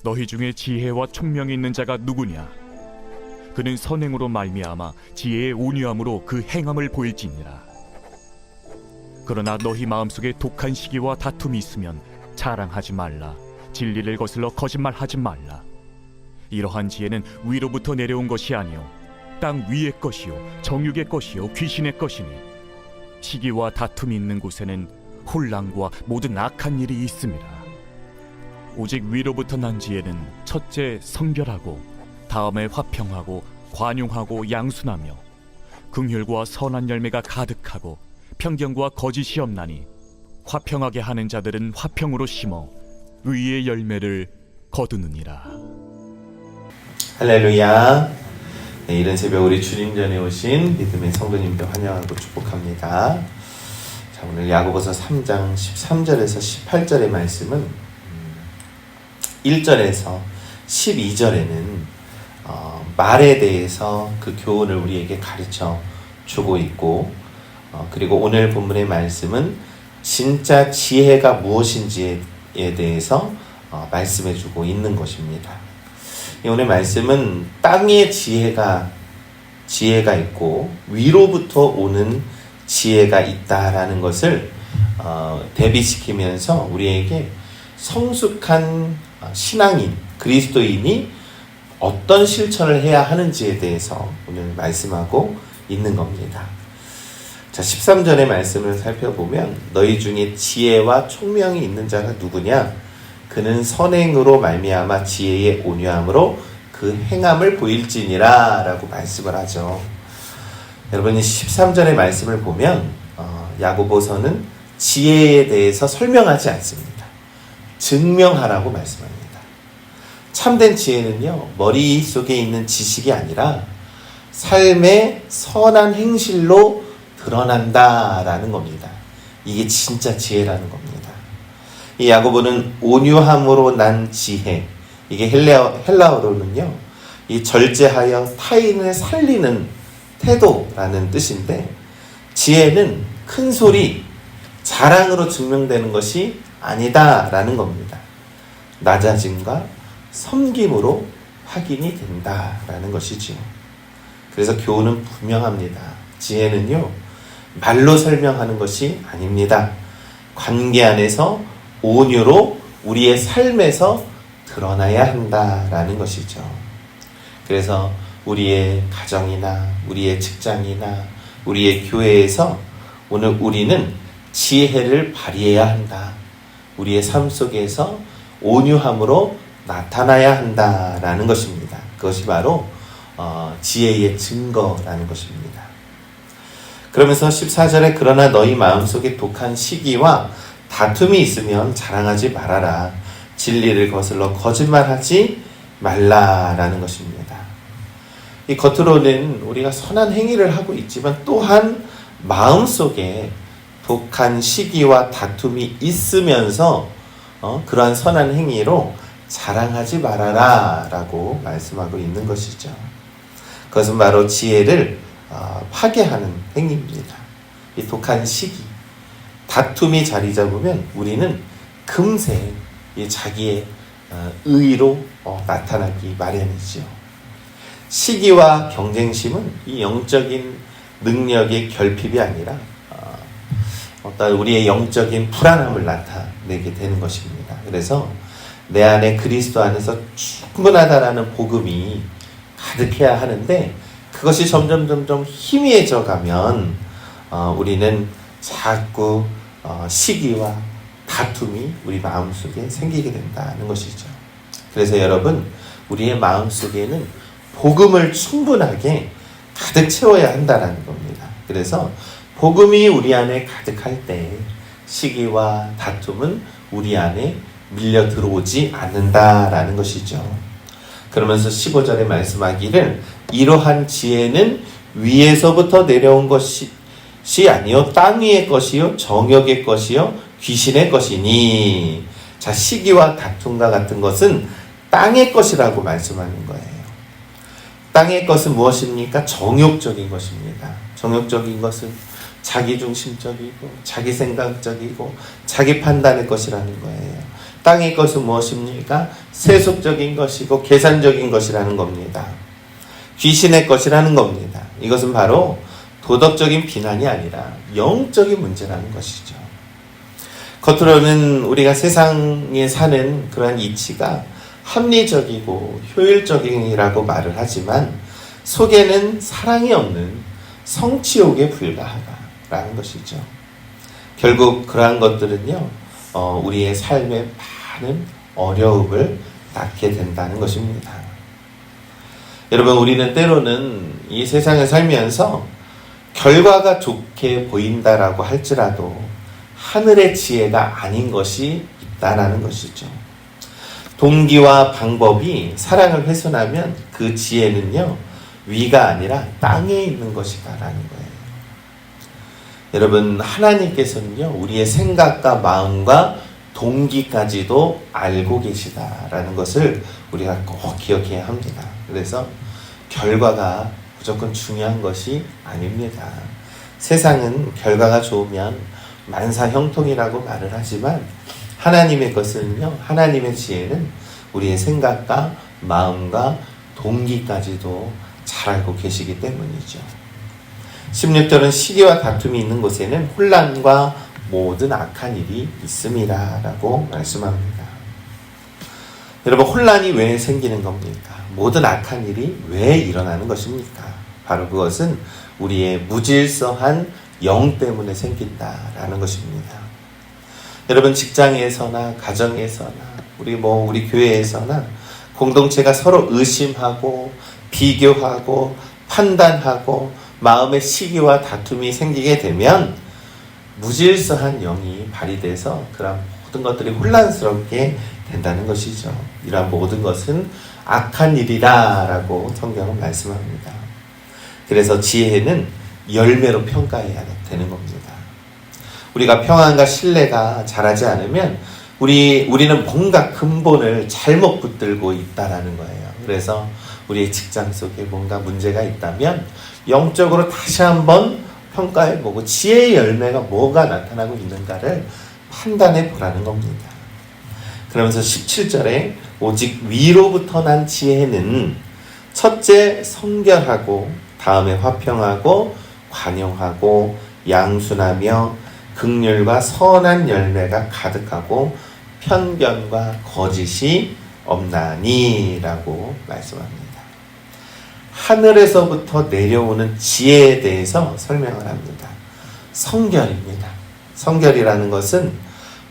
너희 중에 지혜와 총명이 있는 자가 누구냐? 그는 선행으로 말미암아 지혜의 온유함으로 그 행함을 보일지니라. 그러나 너희 마음속에 독한 시기와 다툼이 있으면 자랑하지 말라. 진리를 거슬러 거짓말하지 말라. 이러한 지혜는 위로부터 내려온 것이 아니요 땅 위의 것이요 정육의 것이요 귀신의 것이니, 시기와 다툼이 있는 곳에는 혼란과 모든 악한 일이 있습니다. 오직 위로부터 난 지혜는 첫째 성결하고, 다음에 화평하고 관용하고 양순하며, 긍휼과 선한 열매가 가득하고 편견과 거짓이 없나니, 화평하게 하는 자들은 화평으로 심어 의의 열매를 거두느니라. 할렐루야. 네, 이른 새벽 우리 주님 전에 오신 믿음의 성도님들 환영하고 축복합니다. 자, 오늘 야고보서 3장 13절에서 18절의 말씀은 1절에서 12절에는 말에 대해서 그 교훈을 우리에게 가르쳐 주고 있고, 그리고 오늘 본문의 말씀은 진짜 지혜가 무엇인지에 대해서 말씀해 주고 있는 것입니다. 오늘 말씀은 땅의 지혜가 있고 위로부터 오는 지혜가 있다라는 것을 대비시키면서 우리에게 성숙한 신앙인, 그리스도인이 어떤 실천을 해야 하는지에 대해서 오늘 말씀하고 있는 겁니다. 자, 13절의 말씀을 살펴보면 너희 중에 지혜와 총명이 있는 자가 누구냐? 그는 선행으로 말미암아 지혜의 온유함으로 그 행함을 보일지니라 라고 말씀을 하죠. 여러분이 13절의 말씀을 보면 야고보서는 지혜에 대해서 설명하지 않습니다. 증명하라고 말씀합니다. 참된 지혜는요, 머릿속에 있는 지식이 아니라 삶의 선한 행실로 드러난다라는 겁니다. 이게 진짜 지혜라는 겁니다. 이 야고보는 온유함으로 난 지혜, 이게 헬라어로는요, 이 절제하여 타인을 살리는 태도라는 뜻인데, 지혜는 큰 소리, 자랑으로 증명되는 것이 아니다라는 겁니다. 낮아짐과 섬김으로 확인이 된다라는 것이지요. 그래서 교훈은 분명합니다. 지혜는요, 말로 설명하는 것이 아닙니다. 관계 안에서 온유로 우리의 삶에서 드러나야 한다라는 것이죠. 그래서 우리의 가정이나 우리의 직장이나 우리의 교회에서 오늘 우리는 지혜를 발휘해야 한다. 우리의 삶 속에서 온유함으로 나타나야 한다라는 것입니다. 그것이 바로 지혜의 증거라는 것입니다. 그러면서 14절에 그러나 너희 마음속에 독한 시기와 다툼이 있으면 자랑하지 말아라. 진리를 거슬러 거짓말하지 말라라는 것입니다. 이 겉으로는 우리가 선한 행위를 하고 있지만 또한 마음속에 독한 시기와 다툼이 있으면서 그러한 선한 행위로 자랑하지 말아라 라고 말씀하고 있는 것이죠. 그것은 바로 지혜를 파괴하는 행위입니다. 이 독한 시기, 다툼이 자리 잡으면 우리는 금세 자기의 의로 나타나기 마련이지요. 시기와 경쟁심은 이 영적인 능력의 결핍이 아니라 어떤 우리의 영적인 불안함을 나타내게 되는 것입니다. 그래서 내 안에 그리스도 안에서 충분하다라는 복음이 가득해야 하는데, 그것이 점점 희미해져 가면 우리는 자꾸 시기와 다툼이 우리 마음속에 생기게 된다는 것이죠. 그래서 여러분, 우리의 마음속에는 복음을 충분하게 가득 채워야 한다는 겁니다. 그래서 복음이 우리 안에 가득할 때 시기와 다툼은 우리 안에 밀려 들어오지 않는다라는 것이죠. 그러면서 15절에 말씀하기를 이러한 지혜는 위에서부터 내려온 것이 아니요 땅 위의 것이요 정욕의 것이요 귀신의 것이니. 자, 시기와 다툼과 같은 것은 땅의 것이라고 말씀하는 거예요. 땅의 것은 무엇입니까? 정욕적인 것입니다. 정욕적인 것은 자기중심적이고 자기생각적이고 자기 판단의 것이라는 거예요. 땅의 것은 무엇입니까? 세속적인 것이고 계산적인 것이라는 겁니다. 귀신의 것이라는 겁니다. 이것은 바로 도덕적인 비난이 아니라 영적인 문제라는 것이죠. 겉으로는 우리가 세상에 사는 그러한 이치가 합리적이고 효율적이라고 말을 하지만 속에는 사랑이 없는 성취욕에 불과하다라는 것이죠. 결국 그러한 것들은요, 우리의 삶에 많은 어려움을 낳게 된다는 것입니다. 여러분, 우리는 때로는 이 세상을 살면서 결과가 좋게 보인다라고 할지라도 하늘의 지혜가 아닌 것이 있다라는 것이죠. 동기와 방법이 사랑을 훼손하면 그 지혜는요, 위가 아니라 땅에 있는 것이다라는 거예요. 여러분, 하나님께서는요, 우리의 생각과 마음과 동기까지도 알고 계시다라는 것을 우리가 꼭 기억해야 합니다. 그래서 결과가 무조건 중요한 것이 아닙니다. 세상은 결과가 좋으면 만사형통이라고 말을 하지만 하나님의 것은요, 하나님의 지혜는 우리의 생각과 마음과 동기까지도 잘 알고 계시기 때문이죠. 16절은 시기와 다툼이 있는 곳에는 혼란과 모든 악한 일이 있습니다 라고 말씀합니다. 여러분, 혼란이 왜 생기는 겁니까? 모든 악한 일이 왜 일어나는 것입니까? 바로 그것은 우리의 무질서한 영 때문에 생긴다라는 것입니다. 여러분, 직장에서나 가정에서나 우리 교회에서나 공동체가 서로 의심하고 비교하고 판단하고 마음의 시기와 다툼이 생기게 되면 무질서한 영이 발휘돼서 그런 모든 것들이 혼란스럽게 된다는 것이죠. 이러한 모든 것은 악한 일이라고 성경은 말씀합니다. 그래서 지혜는 열매로 평가해야 되는 겁니다. 우리가 평안과 신뢰가 자라지 않으면 우리는 뭔가 근본을 잘못 붙들고 있다라는 거예요. 그래서 우리의 직장 속에 뭔가 문제가 있다면 영적으로 다시 한번 평가해보고 지혜의 열매가 뭐가 나타나고 있는가를 판단해 보라는 겁니다. 그러면서 17절에 오직 위로부터 난 지혜는 첫째 성결하고 다음에 화평하고 관용하고 양순하며 긍휼과 선한 열매가 가득하고 편견과 거짓이 없나니라고 말씀합니다. 하늘에서부터 내려오는 지혜에 대해서 설명을 합니다. 성결입니다. 성결이라는 것은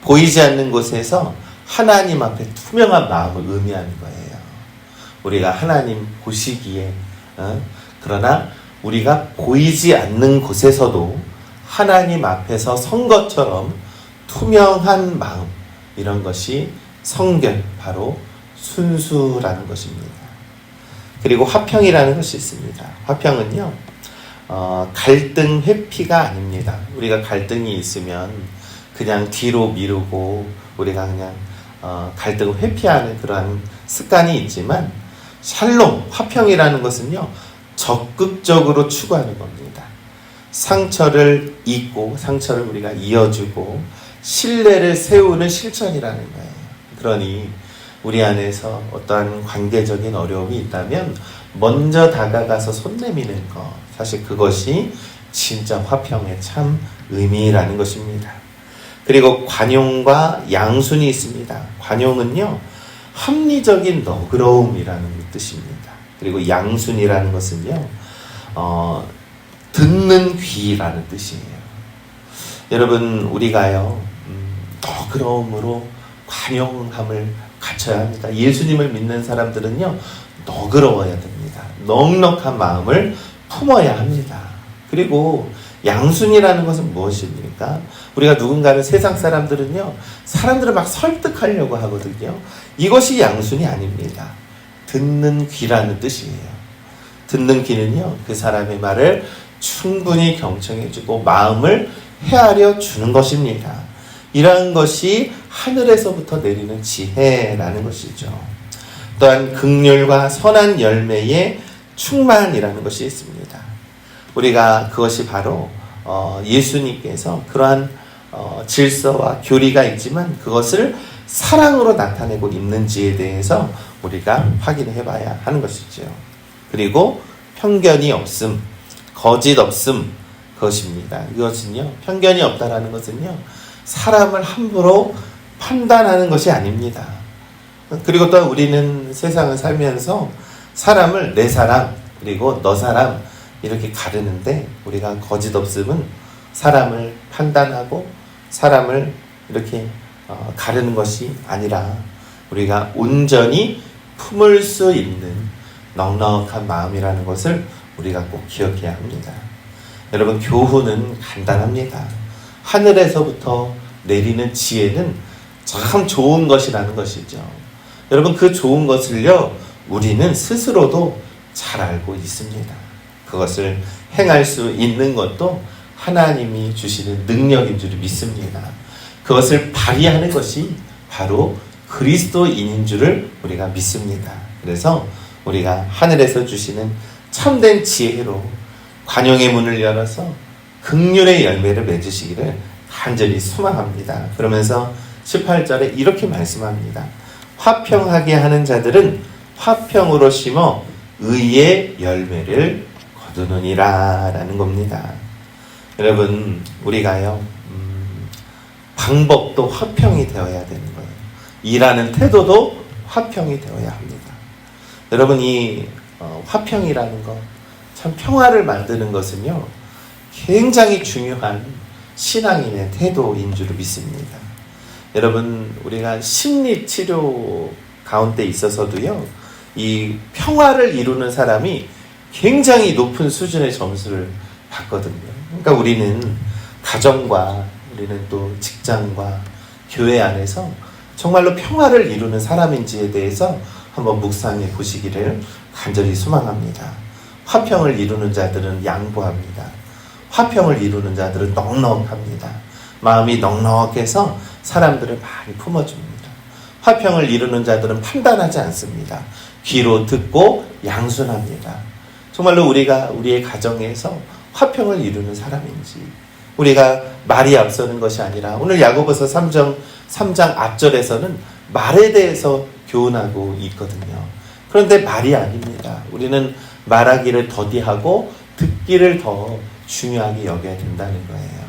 보이지 않는 곳에서 하나님 앞에 투명한 마음을 의미하는 거예요. 우리가 하나님 보시기에 그러나 우리가 보이지 않는 곳에서도 하나님 앞에서 선 것처럼 투명한 마음, 이런 것이 성결, 바로 순수라는 것입니다. 그리고 화평이라는 것이 있습니다. 화평은요, 갈등 회피가 아닙니다. 우리가 갈등이 있으면 그냥 뒤로 미루고 우리가 그냥 갈등을 회피하는 그러한 습관이 있지만 샬롬, 화평이라는 것은요, 적극적으로 추구하는 겁니다. 상처를 잊고 상처를 우리가 이어주고 신뢰를 세우는 실천이라는 거예요. 그러니 우리 안에서 어떠한 관계적인 어려움이 있다면 먼저 다가가서 손 내미는 것, 사실 그것이 진짜 화평의 참 의미라는 것입니다. 그리고 관용과 양순이 있습니다. 관용은요, 합리적인 너그러움이라는 뜻입니다. 그리고 양순이라는 것은요, 듣는 귀라는 뜻이에요. 여러분, 우리가요, 너그러움으로 관용함을 갖춰야 합니다. 예수님을 믿는 사람들은요, 너그러워야 됩니다. 넉넉한 마음을 품어야 합니다. 그리고 양순이라는 것은 무엇입니까? 우리가 누군가를, 세상 사람들은요, 사람들을 막 설득하려고 하거든요. 이것이 양순이 아닙니다. 듣는 귀라는 뜻이에요. 듣는 귀는요, 그 사람의 말을 충분히 경청해주고 마음을 헤아려 주는 것입니다. 이러한 것이 하늘에서부터 내리는 지혜라는 것이죠. 또한 긍휼과 선한 열매의 충만이라는 것이 있습니다. 우리가 그것이 바로 예수님께서 그러한 질서와 교리가 있지만 그것을 사랑으로 나타내고 있는지에 대해서 우리가 확인해 봐야 하는 것이죠. 그리고 편견이 없음, 거짓 없음, 그것입니다. 이것은요, 편견이 없다라는 것은요, 사람을 함부로 판단하는 것이 아닙니다. 그리고 또 우리는 세상을 살면서 사람을 내 사람, 그리고 너 사람, 이렇게 가르는데, 우리가 거짓 없음은 사람을 판단하고 사람을 이렇게 가르는 것이 아니라 우리가 온전히 품을 수 있는 넉넉한 마음이라는 것을 우리가 꼭 기억해야 합니다. 여러분, 교훈은 간단합니다. 하늘에서부터 내리는 지혜는 참 좋은 것이라는 것이죠. 여러분, 그 좋은 것을요, 우리는 스스로도 잘 알고 있습니다. 그것을 행할 수 있는 것도 하나님이 주시는 능력인 줄 믿습니다. 그것을 발휘하는 것이 바로 그리스도인인 줄을 우리가 믿습니다. 그래서 우리가 하늘에서 주시는 참된 지혜로 관용의 문을 열어서 긍휼의 열매를 맺으시기를 간절히 소망합니다. 그러면서 18절에 이렇게 말씀합니다. 화평하게 하는 자들은 화평으로 심어 의의 열매를 거두느니라 라는 겁니다. 여러분, 우리가요, 방법도 화평이 되어야 되는 거예요. 일하는 태도도 화평이 되어야 합니다. 여러분, 이 화평이라는 것, 참 평화를 만드는 것은요, 굉장히 중요한 신앙인의 태도인 줄 믿습니다. 여러분, 우리가 심리치료 가운데 있어서도요, 이 평화를 이루는 사람이 굉장히 높은 수준의 점수를 받거든요. 그러니까 우리는 가정과 우리는 또 직장과 교회 안에서 정말로 평화를 이루는 사람인지에 대해서 한번 묵상해 보시기를 간절히 소망합니다. 화평을 이루는 자들은 양보합니다. 화평을 이루는 자들은 넉넉합니다. 마음이 넉넉해서 사람들을 많이 품어줍니다. 화평을 이루는 자들은 판단하지 않습니다. 귀로 듣고 양순합니다. 정말로 우리가 우리의 가정에서 화평을 이루는 사람인지, 우리가 말이 앞서는 것이 아니라 오늘 야고보서 3장 앞절에서는 말에 대해서 교훈하고 있거든요. 그런데 말이 아닙니다. 우리는 말하기를 더디하고 듣기를 더 중요하게 여겨야 된다는 거예요.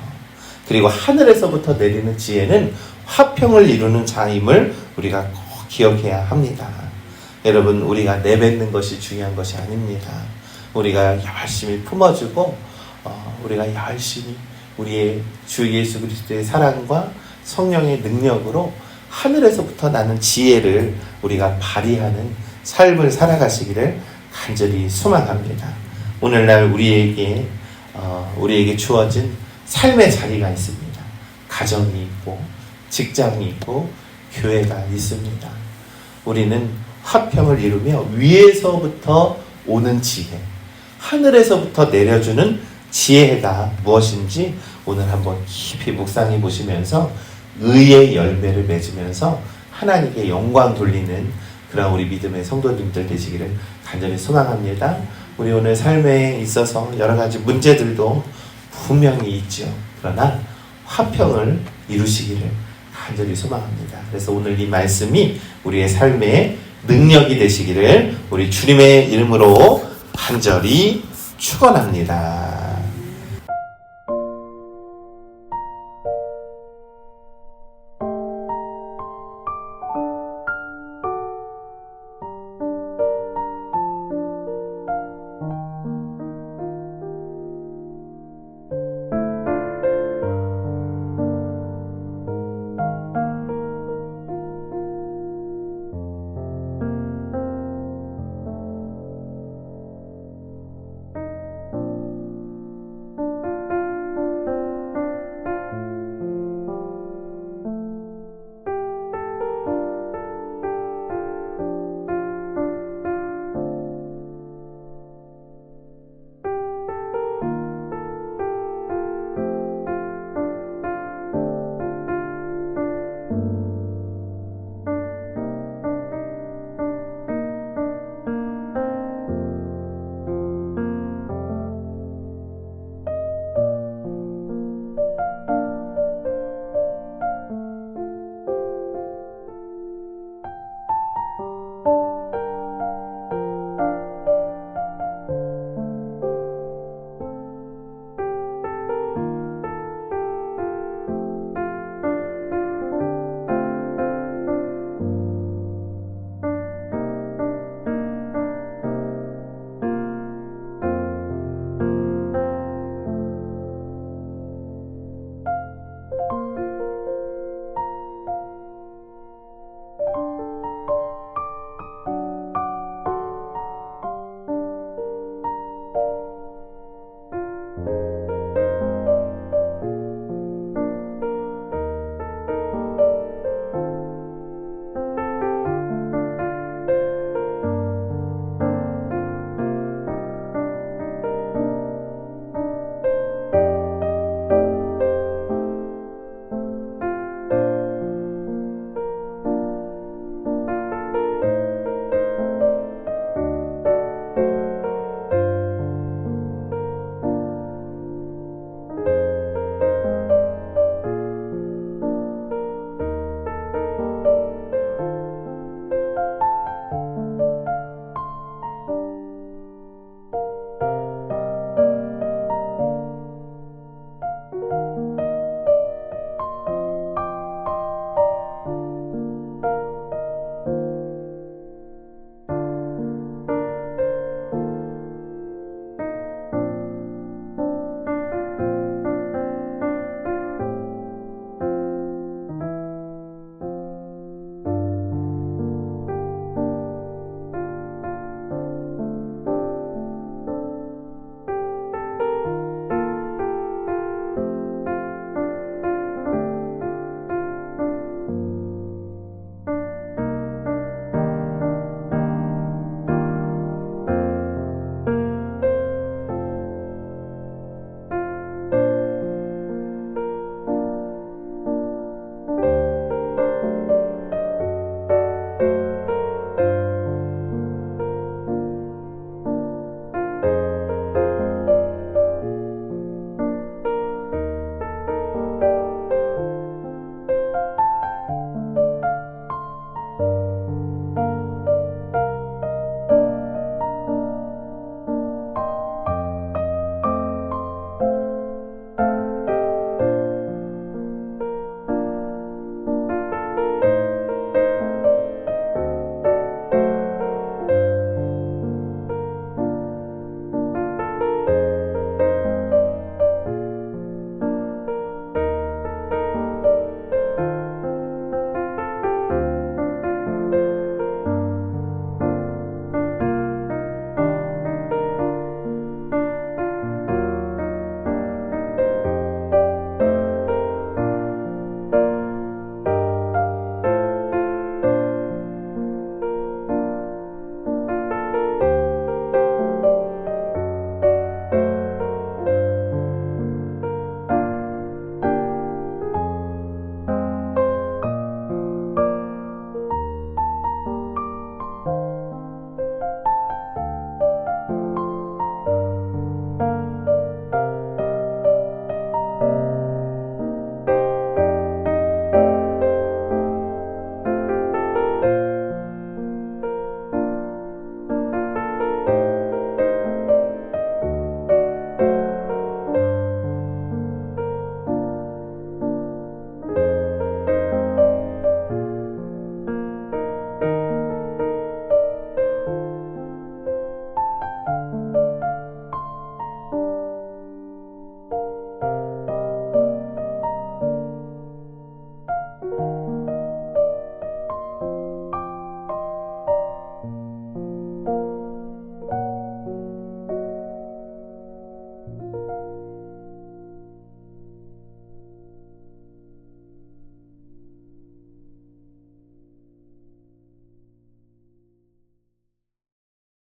그리고 하늘에서부터 내리는 지혜는 화평을 이루는 자임을 우리가 꼭 기억해야 합니다. 여러분, 우리가 내뱉는 것이 중요한 것이 아닙니다. 우리가 열심히 품어주고 우리가 열심히 우리의 주 예수 그리스도의 사랑과 성령의 능력으로 하늘에서부터 나는 지혜를 우리가 발휘하는 삶을 살아가시기를 간절히 소망합니다. 오늘날 우리에게 주어진 삶의 자리가 있습니다. 가정이 있고 직장이 있고 교회가 있습니다. 우리는 화평을 이루며 위에서부터 오는 지혜, 하늘에서부터 내려주는 지혜가 무엇인지 오늘 한번 깊이 묵상해 보시면서 의의 열매를 맺으면서 하나님께 영광 돌리는 그런 우리 믿음의 성도님들 되시기를 간절히 소망합니다. 우리 오늘 삶에 있어서 여러 가지 문제들도 분명히 있죠. 그러나 화평을 이루시기를 간절히 소망합니다. 그래서 오늘 이 말씀이 우리의 삶의 능력이 되시기를 우리 주님의 이름으로 간절히 축원합니다.